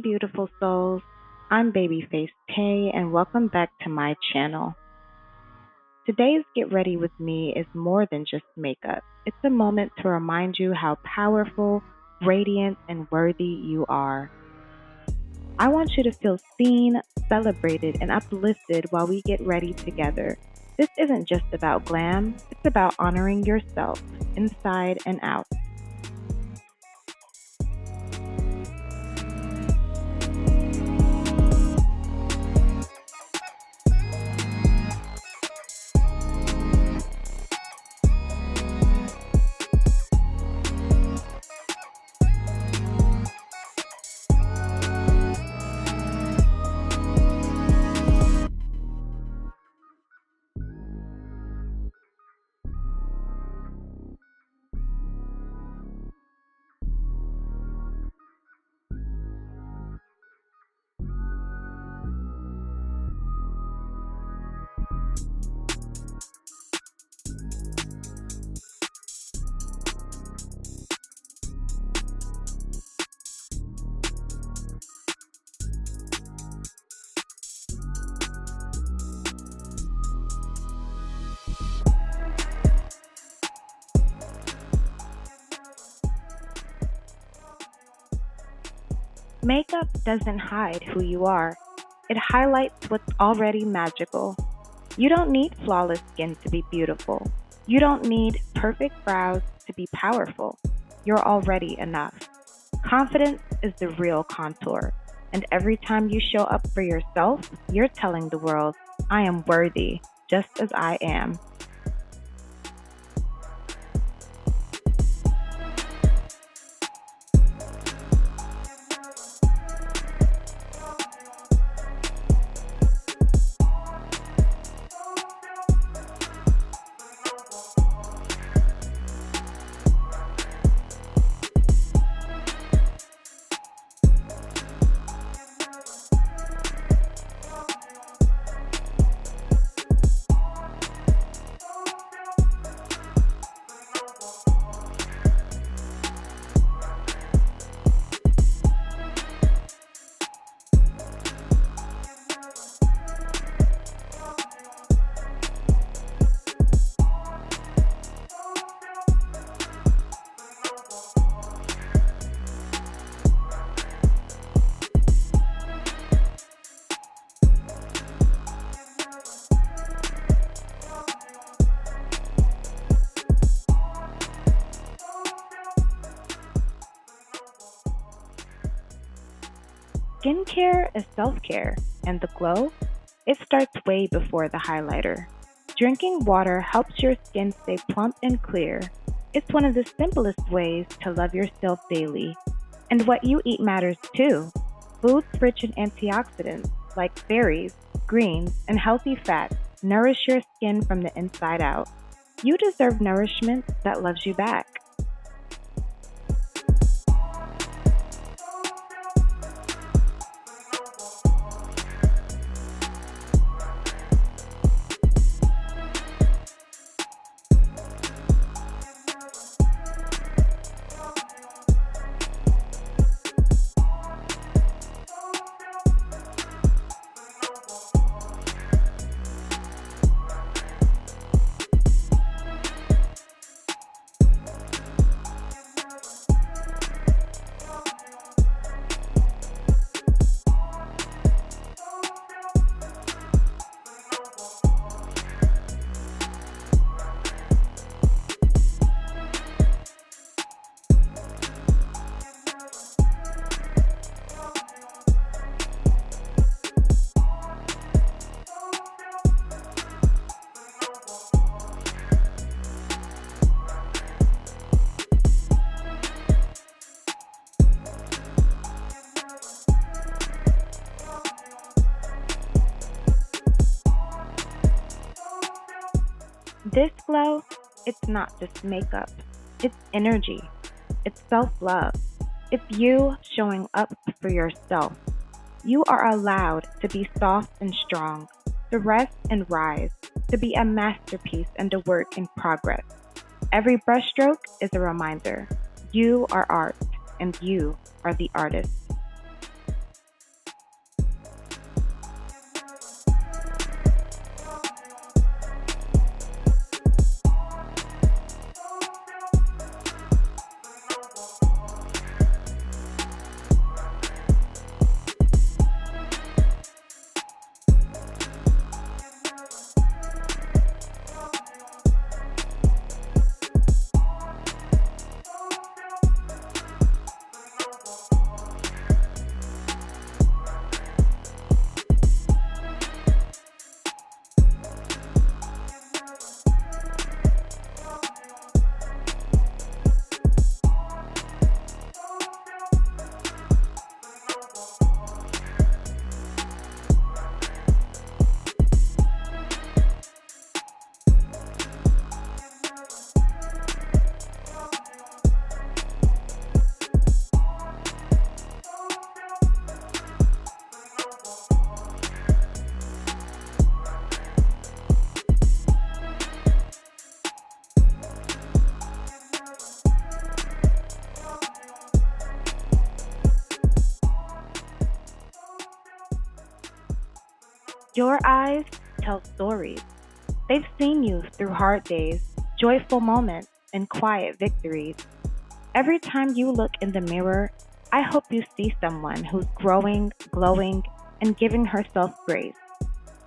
beautiful souls. I'm Babyface Tay, and welcome back to my channel. Today's Get Ready with Me is more than just makeup. It's a moment to remind you how powerful, radiant, and worthy you are. I want you to feel seen, celebrated, and uplifted while we get ready together. This isn't just about glam, it's about honoring yourself, inside and out. Makeup doesn't hide who you are. It highlights what's already magical. You don't need flawless skin to be beautiful. You don't need perfect brows to be powerful. You're already enough. Confidence is the real contour. And every time you show up for yourself, you're telling the world, I am worthy, just as I am. Skincare is self-care, and the glow, it starts way before the highlighter. Drinking water helps your skin stay plump and clear. It's one of the simplest ways to love yourself daily. And what you eat matters too. Foods rich in antioxidants like berries, greens, and healthy fats nourish your skin from the inside out. You deserve nourishment that loves you back. This glow, it's not just makeup. It's energy. It's self-love. It's you showing up for yourself. You are allowed to be soft and strong, to rest and rise, to be a masterpiece and a work in progress. Every brushstroke is a reminder. You are art, and you are the artist. Your eyes tell stories. They've seen you through hard days, joyful moments, and quiet victories. Every time you look in the mirror, I hope you see someone who's growing, glowing, and giving herself grace.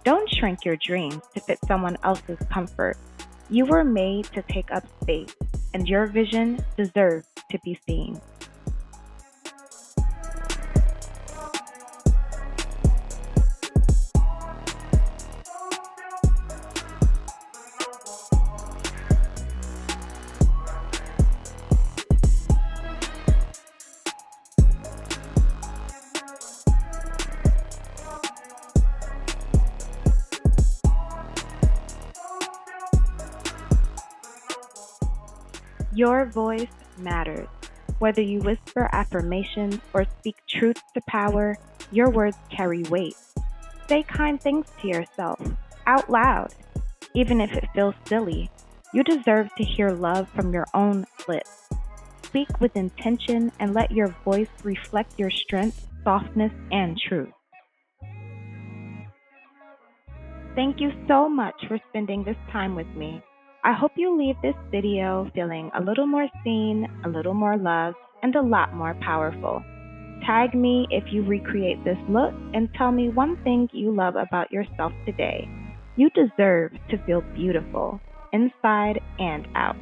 Don't shrink your dreams to fit someone else's comfort. You were made to take up space, and your vision deserves to be seen. Your voice matters. Whether you whisper affirmations or speak truth to power, your words carry weight. Say kind things to yourself, out loud, even if it feels silly. You deserve to hear love from your own lips. Speak with intention and let your voice reflect your strength, softness, and truth. Thank you so much for spending this time with me. I hope you leave this video feeling a little more seen, a little more loved, and a lot more powerful. Tag me if you recreate this look and tell me one thing you love about yourself today. You deserve to feel beautiful, inside and out.